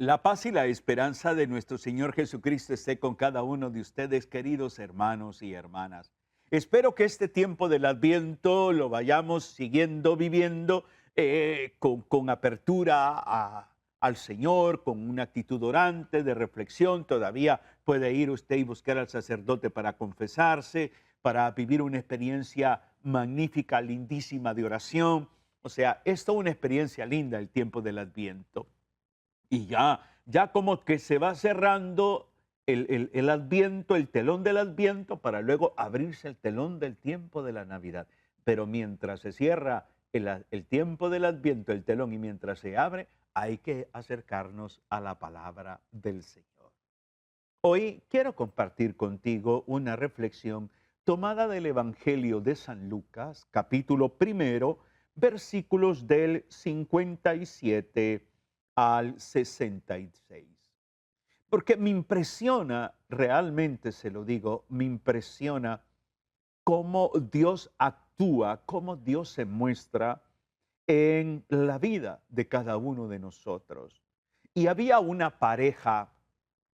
La paz y la esperanza de nuestro Señor Jesucristo esté con cada uno de ustedes, queridos hermanos y hermanas. Espero que este tiempo del Adviento lo vayamos siguiendo, viviendo con apertura al Señor, con una actitud orante, de reflexión. Todavía puede ir usted y buscar al sacerdote para confesarse, para vivir una experiencia magnífica, lindísima de oración. O sea, es toda una experiencia linda el tiempo del Adviento. Y ya como que se va cerrando el Adviento, el telón del Adviento, para luego abrirse el telón del tiempo de la Navidad. Pero mientras se cierra el tiempo del Adviento, el telón, y mientras se abre, hay que acercarnos a la palabra del Señor. Hoy quiero compartir contigo una reflexión tomada del Evangelio de San Lucas, capítulo primero, versículos del 57 al 66. Porque me impresiona, realmente se lo digo, me impresiona cómo Dios actúa, cómo Dios se muestra en la vida de cada uno de nosotros. Y había una pareja,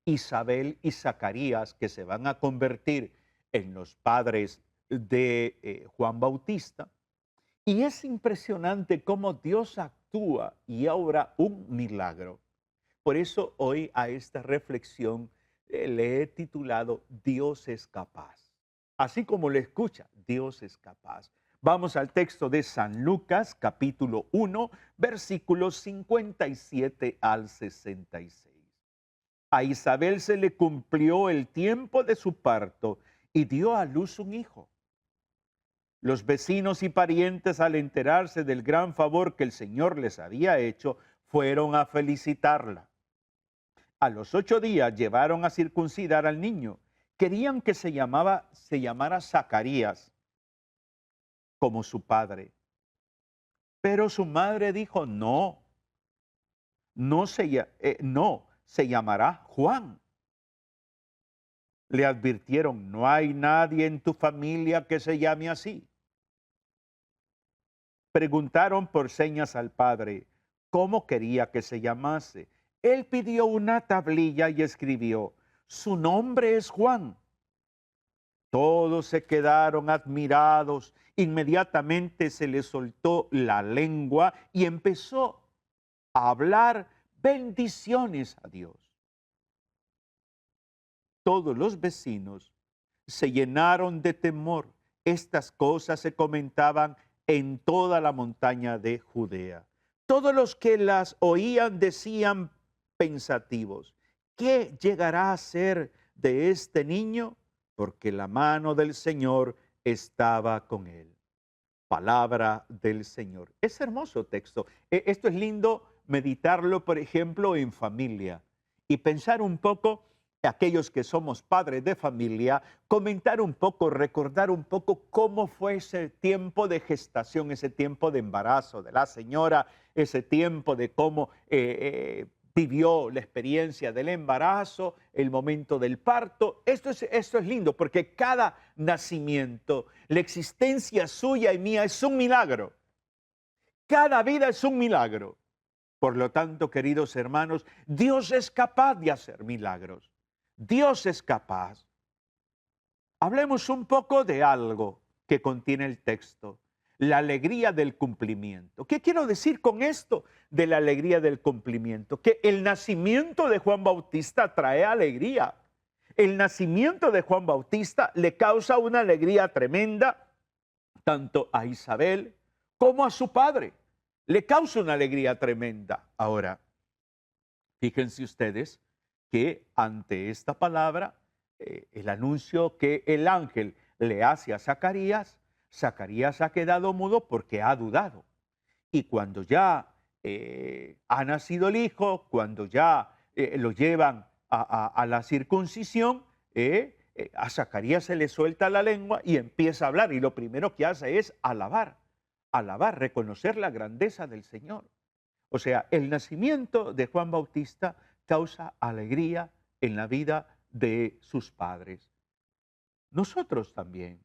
Isabel y Zacarías, que se van a convertir en los padres de Juan Bautista. Y es impresionante cómo Dios actúa y obra un milagro. Por eso hoy a esta reflexión le he titulado Dios es capaz. Así como le escucha, Dios es capaz. Vamos al texto de San Lucas, capítulo 1, versículos 57 al 66. A Isabel se le cumplió el tiempo de su parto y dio a luz un hijo. Los vecinos y parientes, al enterarse del gran favor que el Señor les había hecho, fueron a felicitarla. A los 8 días llevaron a circuncidar al niño. Querían que se llamara Zacarías, como su padre. Pero su madre dijo, no, se llamará Juan. Le advirtieron, no hay nadie en tu familia que se llame así. Preguntaron por señas al padre cómo quería que se llamase. Él pidió una tablilla y escribió, su nombre es Juan. Todos se quedaron admirados. Inmediatamente se le soltó la lengua y empezó a hablar bendiciones a Dios. Todos los vecinos se llenaron de temor. Estas cosas se comentaban en toda la montaña de Judea. Todos los que las oían decían pensativos, ¿qué llegará a ser de este niño? Porque la mano del Señor estaba con él. Palabra del Señor. Es hermoso texto. Esto es lindo meditarlo, por ejemplo, en familia y pensar un poco, aquellos que somos padres de familia, comentar un poco, recordar un poco cómo fue ese tiempo de gestación, ese tiempo de embarazo de la señora, ese tiempo de cómo vivió la experiencia del embarazo, el momento del parto. Esto es lindo porque cada nacimiento, la existencia suya y mía es un milagro. Cada vida es un milagro. Por lo tanto, queridos hermanos, Dios es capaz de hacer milagros. Dios es capaz. Hablemos un poco de algo que contiene el texto, la alegría del cumplimiento. ¿Qué quiero decir con esto de la alegría del cumplimiento? Que el nacimiento de Juan Bautista trae alegría. El nacimiento de Juan Bautista le causa una alegría tremenda tanto a Isabel como a su padre. Le causa una alegría tremenda. Ahora, fíjense ustedes que ante esta palabra, el anuncio que el ángel le hace a Zacarías, Zacarías ha quedado mudo porque ha dudado. Y cuando ya ha nacido el hijo, cuando ya lo llevan a la circuncisión, a Zacarías se le suelta la lengua y empieza a hablar. Y lo primero que hace es alabar, reconocer la grandeza del Señor. O sea, el nacimiento de Juan Bautista causa alegría en la vida de sus padres. Nosotros también.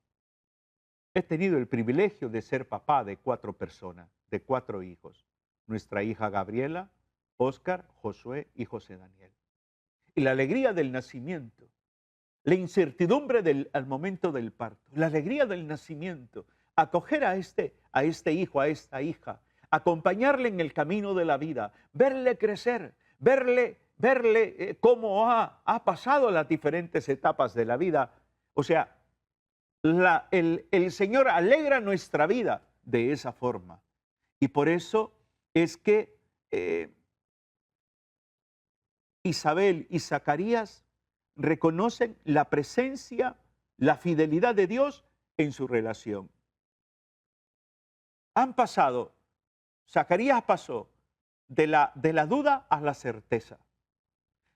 He tenido el privilegio de ser papá de 4 personas, de 4 hijos. Nuestra hija Gabriela, Óscar, Josué y José Daniel. Y la alegría del nacimiento, la incertidumbre al momento del parto, la alegría del nacimiento, acoger a este hijo, a esta hija, acompañarle en el camino de la vida, verle crecer, verle cómo ha pasado las diferentes etapas de la vida. O sea, el Señor alegra nuestra vida de esa forma. Y por eso es que Isabel y Zacarías reconocen la presencia, la fidelidad de Dios en su relación. Han pasado, Zacarías pasó de la duda a la certeza,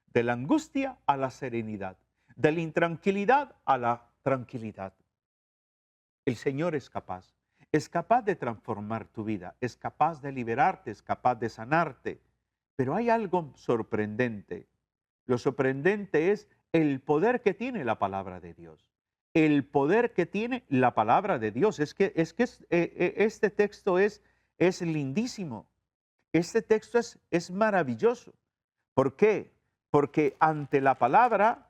de la angustia a la serenidad, de la intranquilidad a la tranquilidad. El Señor es capaz de transformar tu vida, es capaz de liberarte, es capaz de sanarte. Pero hay algo sorprendente. Lo sorprendente es el poder que tiene la palabra de Dios. El poder que tiene la palabra de Dios. Este texto es lindísimo. Este texto es maravilloso. ¿Por qué? Porque la palabra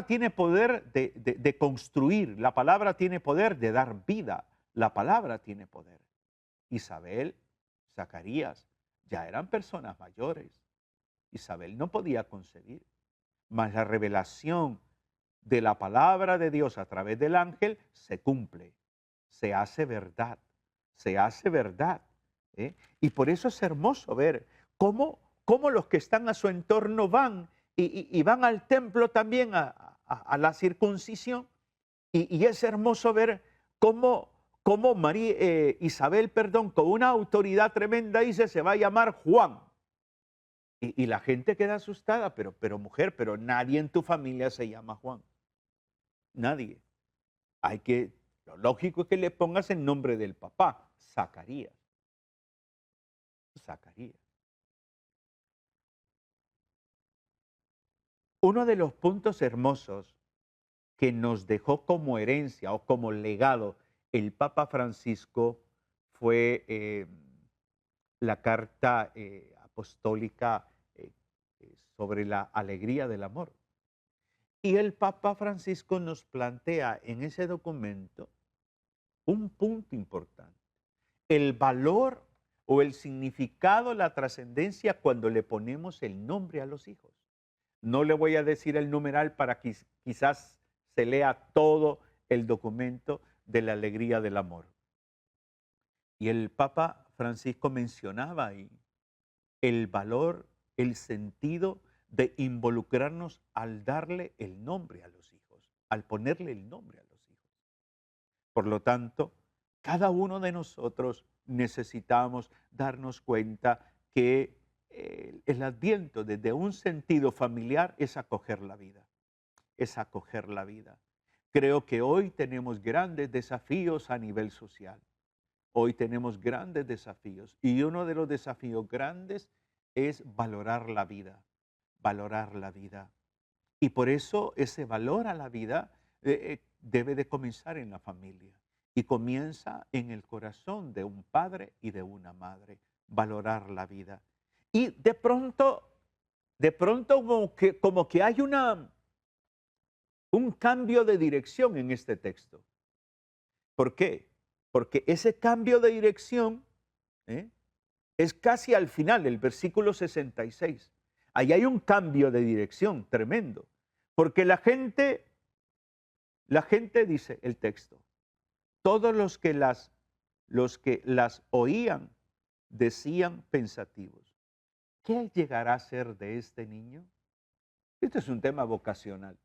tiene poder de construir, la palabra tiene poder de dar vida, la palabra tiene poder. Isabel, Zacarías, ya eran personas mayores. Isabel no podía concebir, mas la revelación de la palabra de Dios a través del ángel se cumple, se hace verdad, se hace verdad. ¿eh? Y por eso es hermoso ver cómo los que están a su entorno van y van al templo también a la circuncisión. Y es hermoso ver cómo Isabel, con una autoridad tremenda dice, se va a llamar Juan. Y la gente queda asustada, pero mujer, pero nadie en tu familia se llama Juan. Nadie. Lo lógico es que le pongas el nombre del papá, Zacarías. Zacarías. Uno de los puntos hermosos que nos dejó como herencia o como legado el Papa Francisco fue la carta apostólica sobre la alegría del amor. Y el Papa Francisco nos plantea en ese documento un punto importante: el valor o el significado, la trascendencia cuando le ponemos el nombre a los hijos. No le voy a decir el numeral para que quizás se lea todo el documento de la alegría del amor. Y el Papa Francisco mencionaba ahí el valor, el sentido de involucrarnos al darle el nombre a los hijos, al ponerle el nombre a los hijos. Por lo tanto, cada uno de nosotros necesitamos darnos cuenta que el Adviento, desde un sentido familiar, es acoger la vida. Es acoger la vida. Creo que hoy tenemos grandes desafíos a nivel social. Hoy tenemos grandes desafíos. Y uno de los desafíos grandes es valorar la vida. Valorar la vida. Y por eso ese valor a la vida debe de comenzar en la familia. Y comienza en el corazón de un padre y de una madre. Valorar la vida. Y de pronto como que hay un cambio de dirección en este texto. ¿Por qué? Porque ese cambio de dirección es casi al final, el versículo 66. Ahí hay un cambio de dirección tremendo. Porque la gente dice el texto, todos los que las oían decían pensativos, ¿qué llegará a ser de este niño? Este es un tema vocacional.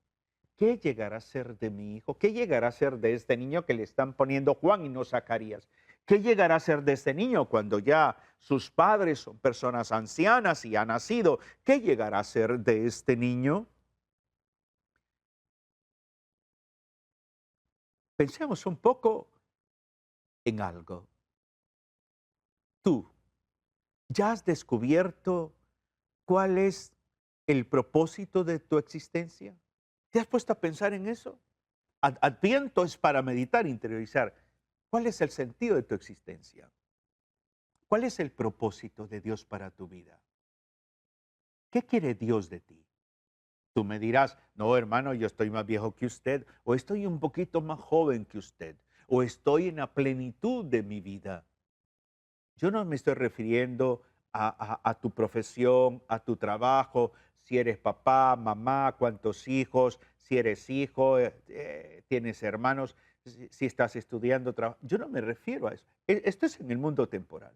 ¿Qué llegará a ser de mi hijo? ¿Qué llegará a ser de este niño que le están poniendo Juan y no Zacarías? ¿Qué llegará a ser de este niño cuando ya sus padres son personas ancianas y ha nacido? ¿Qué llegará a ser de este niño? Pensemos un poco en algo. Tú, ¿ya has descubierto cuál es el propósito de tu existencia? ¿Te has puesto a pensar en eso? Adviento es para meditar, interiorizar. ¿Cuál es el sentido de tu existencia? ¿Cuál es el propósito de Dios para tu vida? ¿Qué quiere Dios de ti? Tú me dirás, no, hermano, yo estoy más viejo que usted, o estoy un poquito más joven que usted, o estoy en la plenitud de mi vida. Yo no me estoy refiriendo a tu profesión, a tu trabajo, si eres papá, mamá, cuántos hijos, si eres hijo, tienes hermanos, si estás estudiando. Yo no me refiero a eso. Esto es en el mundo temporal.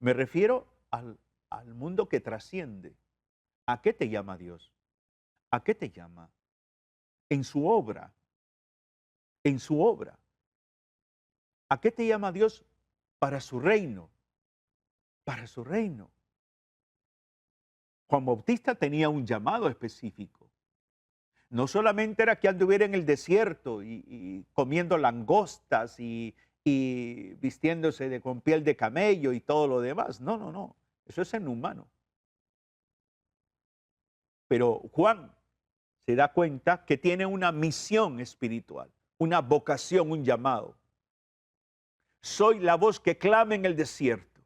Me refiero al mundo que trasciende. ¿A qué te llama Dios? ¿A qué te llama? En su obra, en su obra. ¿A qué te llama Dios? Para su reino, para su reino. Juan Bautista tenía un llamado específico. No solamente era que anduviera en el desierto y comiendo langostas y vistiéndose con piel de camello y todo lo demás. No, no, no. Eso es en humano. Pero Juan se da cuenta que tiene una misión espiritual, una vocación, un llamado. Soy la voz que clama en el desierto.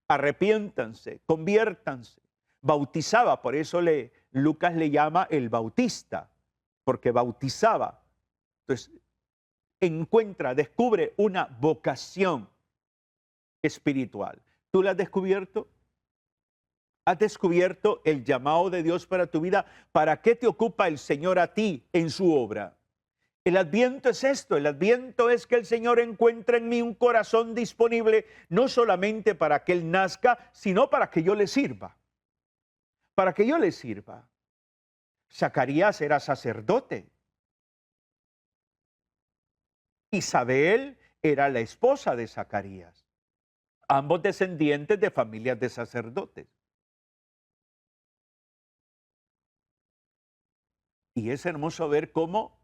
Arrepiéntanse, conviértanse. Bautizaba, por eso Lucas le llama el bautista, porque bautizaba. Entonces, descubre una vocación espiritual. ¿Tú la has descubierto? ¿Has descubierto el llamado de Dios para tu vida? ¿Para qué te ocupa el Señor a ti en su obra? El Adviento es esto, el Adviento es que el Señor encuentre en mí un corazón disponible, no solamente para que Él nazca, sino para que yo le sirva. Para que yo le sirva. Zacarías era sacerdote. Isabel era la esposa de Zacarías. Ambos descendientes de familias de sacerdotes. Y es hermoso ver cómo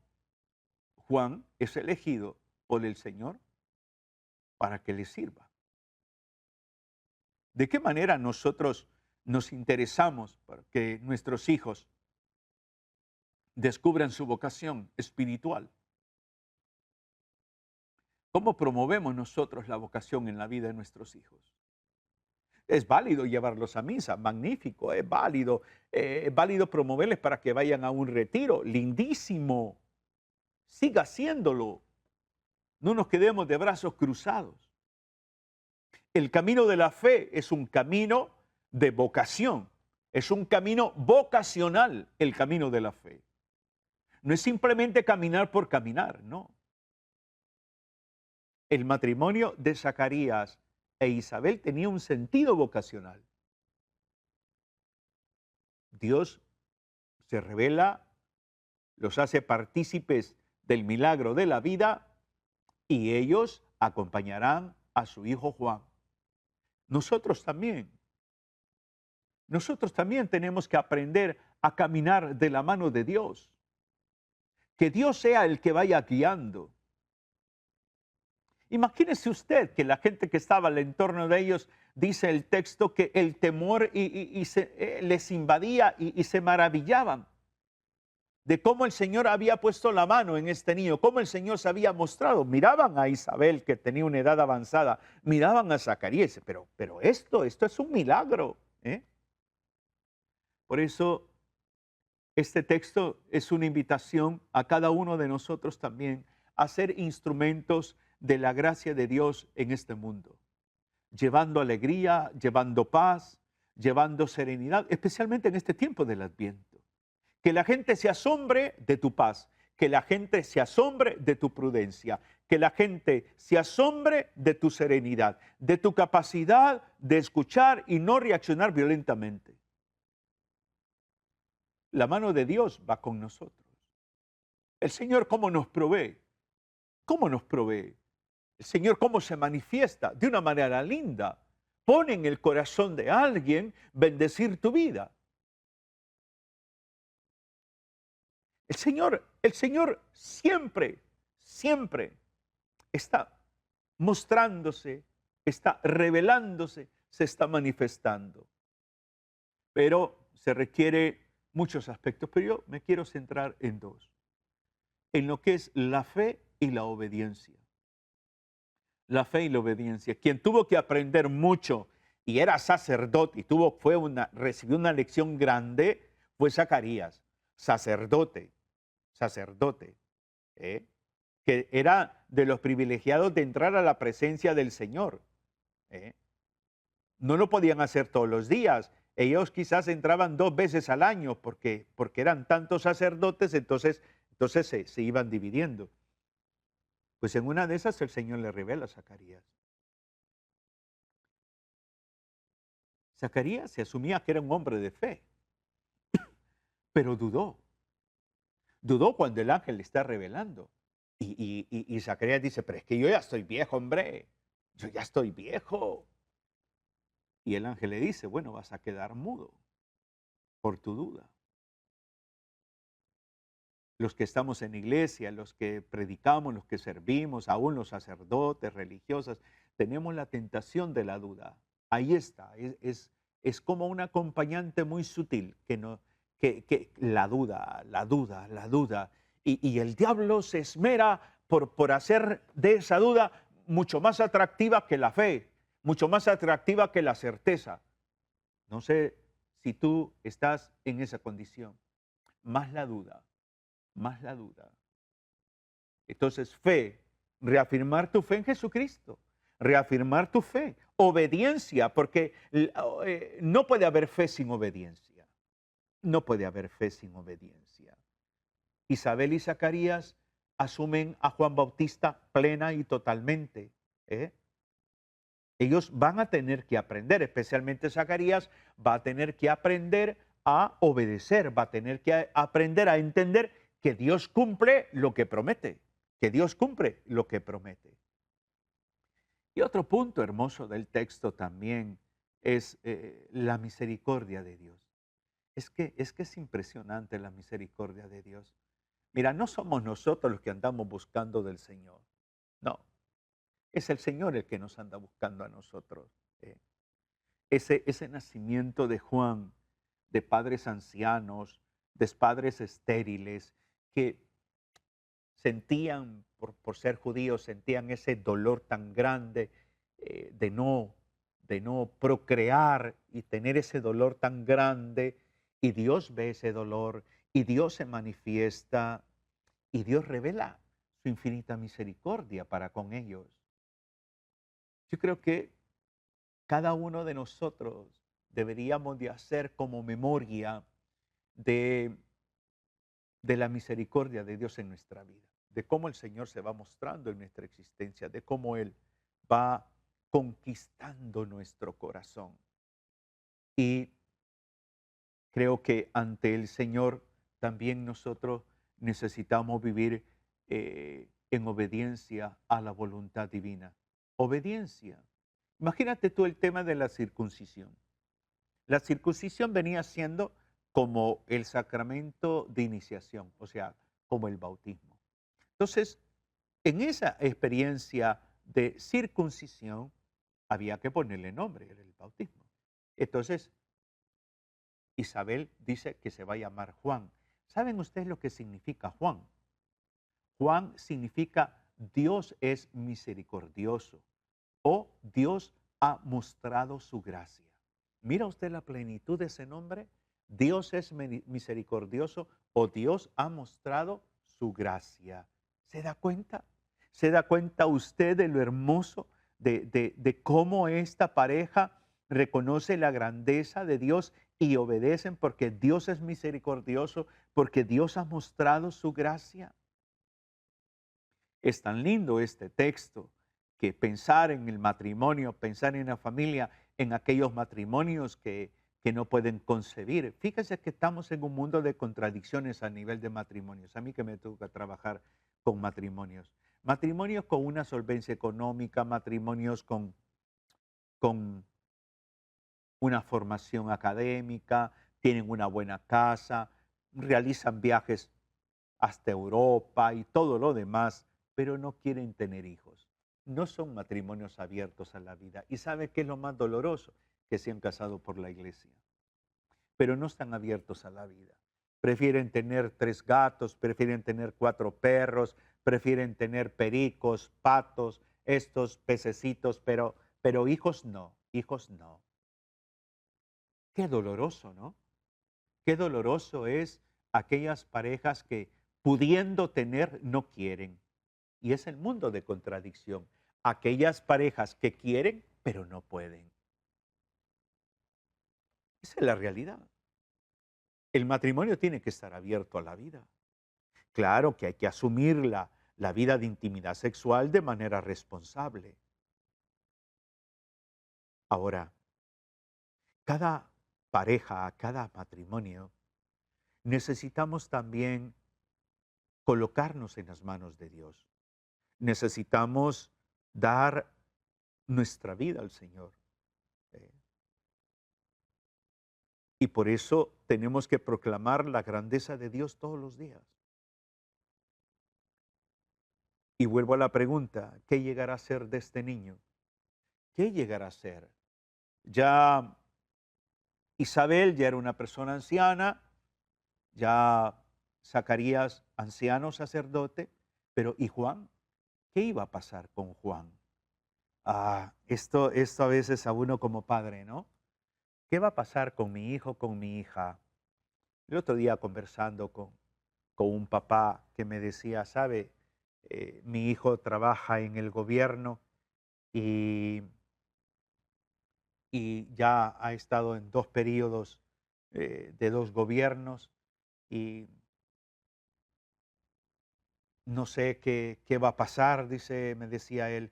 Juan es elegido por el Señor para que le sirva. ¿De qué manera nosotros nos interesamos para que nuestros hijos descubran su vocación espiritual? ¿Cómo promovemos nosotros la vocación en la vida de nuestros hijos? Es válido llevarlos a misa, magnífico, es válido promoverles para que vayan a un retiro, lindísimo, siga haciéndolo, no nos quedemos de brazos cruzados. El camino de la fe es un camino de vocación, es un camino vocacional, el camino de la fe. No es simplemente caminar por caminar, no. El matrimonio de Zacarías e Isabel tenía un sentido vocacional. Dios se revela, los hace partícipes del milagro de la vida y ellos acompañarán a su hijo Juan. Nosotros también tenemos que aprender a caminar de la mano de Dios. Que Dios sea el que vaya guiando. Imagínese usted que la gente que estaba al entorno de ellos, dice el texto, que el temor les invadía y se maravillaban de cómo el Señor había puesto la mano en este niño, cómo el Señor se había mostrado. Miraban a Isabel, que tenía una edad avanzada, miraban a Zacarías, pero esto es un milagro, ¿eh? Por eso, este texto es una invitación a cada uno de nosotros también a ser instrumentos de la gracia de Dios en este mundo, llevando alegría, llevando paz, llevando serenidad, especialmente en este tiempo del Adviento. Que la gente se asombre de tu paz, que la gente se asombre de tu prudencia, que la gente se asombre de tu serenidad, de tu capacidad de escuchar y no reaccionar violentamente. La mano de Dios va con nosotros. El Señor, ¿cómo nos provee? ¿Cómo nos provee? El Señor, ¿cómo se manifiesta? De una manera linda. Pone en el corazón de alguien bendecir tu vida. El Señor siempre está mostrándose, está revelándose, se está manifestando. Pero se requiere muchos aspectos, pero yo me quiero centrar en dos. En lo que es la fe y la obediencia. La fe y la obediencia. Quien tuvo que aprender mucho y era sacerdote y recibió una lección grande fue Zacarías, sacerdote, sacerdote, ¿eh? Que era de los privilegiados de entrar a la presencia del Señor. ¿Eh? No lo podían hacer todos los días. Ellos quizás entraban 2 veces al año porque eran tantos sacerdotes, entonces se iban dividiendo. Pues en una de esas el Señor le revela a Zacarías. Zacarías se asumía que era un hombre de fe, pero dudó. Dudó cuando el ángel le está revelando. Y Zacarías dice, pero es que yo ya estoy viejo, hombre. Yo ya estoy viejo. Y el ángel le dice, bueno, vas a quedar mudo por tu duda. Los que estamos en iglesia, los que predicamos, los que servimos, aún los sacerdotes, religiosas, tenemos la tentación de la duda. Ahí está, es como un acompañante muy sutil que la duda, la duda, la duda. Y el diablo se esmera por hacer de esa duda mucho más atractiva que la fe, mucho más atractiva que la certeza. No sé si tú estás en esa condición, más la duda, más la duda. Entonces, fe, reafirmar tu fe en Jesucristo, reafirmar tu fe, obediencia, porque no puede haber fe sin obediencia, no puede haber fe sin obediencia. Isabel y Zacarías asumen a Juan Bautista plena y totalmente. ¿Eh? Ellos van a tener que aprender, especialmente Zacarías va a tener que aprender a obedecer, va a tener que aprender a entender que Dios cumple lo que promete, que Dios cumple lo que promete. Y otro punto hermoso del texto también es la misericordia de Dios. Es que es impresionante la misericordia de Dios. Mira, no somos nosotros los que andamos buscando del Señor, no, es el Señor el que nos anda buscando a nosotros. eh. Ese nacimiento de Juan, de padres ancianos, de padres estériles, que sentían, por ser judíos, sentían ese dolor tan grande de no procrear y tener ese dolor tan grande, y Dios ve ese dolor, y Dios se manifiesta, y Dios revela su infinita misericordia para con ellos. Yo creo que cada uno de nosotros deberíamos de hacer como memoria de, de la misericordia de Dios en nuestra vida, de cómo el Señor se va mostrando en nuestra existencia, de cómo Él va conquistando nuestro corazón. Y creo que ante el Señor también nosotros necesitamos vivir en obediencia a la voluntad divina. Obediencia. Imagínate tú el tema de la circuncisión. La circuncisión venía siendo como el sacramento de iniciación, o sea, como el bautismo. Entonces, en esa experiencia de circuncisión había que ponerle nombre, era el bautismo. Entonces, Isabel dice que se va a llamar Juan. ¿Saben ustedes lo que significa Juan? Juan significa Dios es misericordioso o Dios ha mostrado su gracia. Mira usted la plenitud de ese nombre. Dios es misericordioso o Dios ha mostrado su gracia. ¿Se da cuenta? ¿Se da cuenta usted de lo hermoso de cómo esta pareja reconoce la grandeza de Dios y obedecen porque Dios es misericordioso, porque Dios ha mostrado su gracia? Es tan lindo este texto que pensar en el matrimonio, pensar en la familia, en aquellos matrimonios que no pueden concebir. Fíjese que estamos en un mundo de contradicciones a nivel de matrimonios. A mí que me toca trabajar con matrimonios. Matrimonios con una solvencia económica, matrimonios con una formación académica, tienen una buena casa, realizan viajes hasta Europa y todo lo demás, pero no quieren tener hijos. No son matrimonios abiertos a la vida. ¿Y sabe qué es lo más doloroso? Que se han casado por la iglesia, pero no están abiertos a la vida. Prefieren tener 3 gatos, prefieren tener 4 perros, prefieren tener pericos, patos, estos pececitos, pero hijos no, hijos no. Qué doloroso, ¿no? Qué doloroso es aquellas parejas que pudiendo tener no quieren. Y es el mundo de contradicción. Aquellas parejas que quieren pero no pueden. Esa es la realidad. El matrimonio tiene que estar abierto a la vida. Claro que hay que asumir la vida de intimidad sexual de manera responsable. Ahora, cada pareja, cada matrimonio, necesitamos también colocarnos en las manos de Dios. Necesitamos dar nuestra vida al Señor. eh, Y por eso tenemos que proclamar la grandeza de Dios todos los días. Y vuelvo a la pregunta, ¿qué llegará a ser de este niño? ¿Qué llegará a ser? Ya Isabel ya era una persona anciana, ya Zacarías anciano sacerdote, pero ¿y Juan? ¿Qué iba a pasar con Juan? Esto a veces a uno como padre, ¿no? ¿Qué va a pasar con mi hijo, con mi hija? El otro día conversando con un papá que me decía, sabe, mi hijo trabaja en el gobierno y, y ya ha estado en 2 periodos de 2 gobiernos y no sé qué va a pasar, dice, me decía él,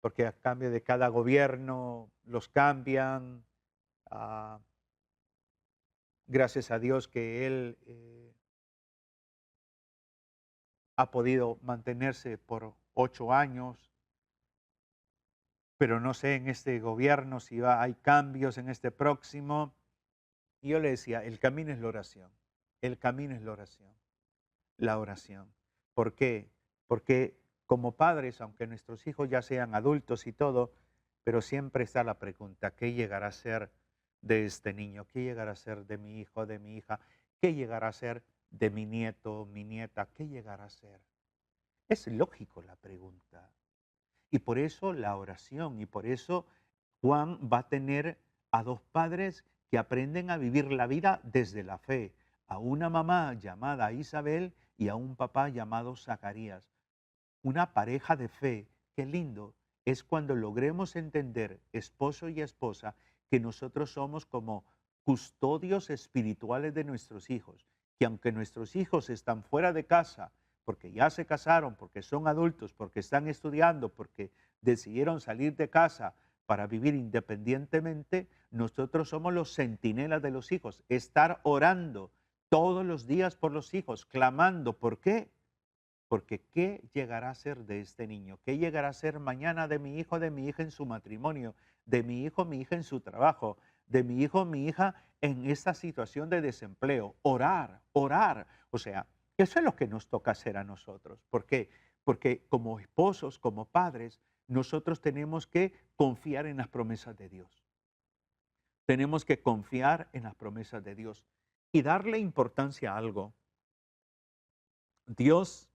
porque a cambio de cada gobierno los cambian. ah, Gracias a Dios que él ha podido mantenerse por 8 años, pero no sé en este gobierno si hay cambios en este próximo. Y yo le decía, el camino es la oración, el camino es la oración, la oración. ¿Por qué? Porque como padres, aunque nuestros hijos ya sean adultos y todo, pero siempre está la pregunta, ¿qué llegará a ser de este niño? ¿Qué llegará a ser de mi hijo, de mi hija? ¿Qué llegará a ser de mi nieto, mi nieta? ¿Qué llegará a ser? Es lógico la pregunta. Y por eso la oración, y por eso Juan va a tener a 2 padres que aprenden a vivir la vida desde la fe, a una mamá llamada Isabel y a un papá llamado Zacarías. Una pareja de fe, qué lindo, es cuando logremos entender, esposo y esposa, que nosotros somos como custodios espirituales de nuestros hijos, que aunque nuestros hijos están fuera de casa, porque ya se casaron, porque son adultos, porque están estudiando, porque decidieron salir de casa para vivir independientemente, nosotros somos los centinelas de los hijos, estar orando todos los días por los hijos, clamando. ¿Por qué? Porque ¿qué llegará a ser de este niño? ¿Qué llegará a ser mañana de mi hijo, de mi hija en su matrimonio? De mi hijo, mi hija en su trabajo? De mi hijo, mi hija en esta situación de desempleo. Orar, orar. O sea, eso es lo que nos toca hacer a nosotros. ¿Por qué? Porque como esposos, como padres, nosotros tenemos que confiar en las promesas de Dios. Tenemos que confiar en las promesas de Dios y darle importancia a algo. Dios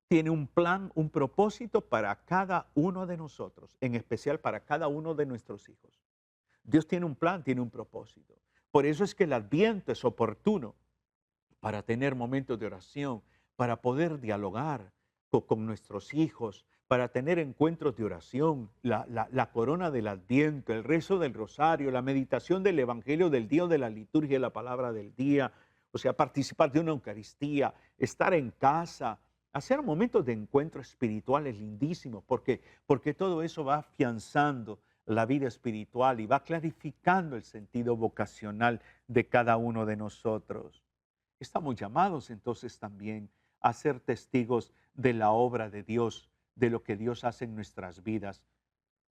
tiene un plan, un propósito para cada uno de nosotros, en especial para cada uno de nuestros hijos. Dios tiene un plan, tiene un propósito. Por eso es que el Adviento es oportuno para tener momentos de oración, para poder dialogar con nuestros hijos, para tener encuentros de oración, la corona del Adviento, el rezo del rosario, la meditación del Evangelio del día de la liturgia y la palabra del día, o sea, participar de una Eucaristía, estar en casa, hacer momentos de encuentro espirituales lindísimos, porque todo eso va afianzando la vida espiritual y va clarificando el sentido vocacional de cada uno de nosotros. Estamos llamados entonces también a ser testigos de la obra de Dios, de lo que Dios hace en nuestras vidas.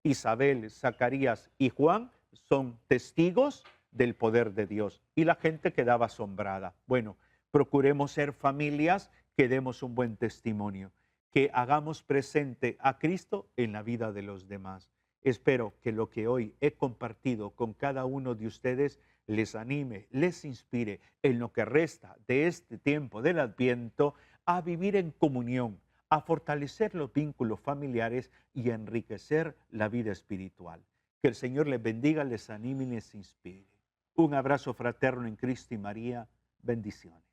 Isabel, Zacarías y Juan son testigos del poder de Dios y la gente quedaba asombrada. Bueno, procuremos ser familias que demos un buen testimonio, que hagamos presente a Cristo en la vida de los demás. Espero que lo que hoy he compartido con cada uno de ustedes les anime, les inspire en lo que resta de este tiempo del Adviento a vivir en comunión, a fortalecer los vínculos familiares y a enriquecer la vida espiritual. Que el Señor les bendiga, les anime y les inspire. Un abrazo fraterno en Cristo y María. Bendiciones.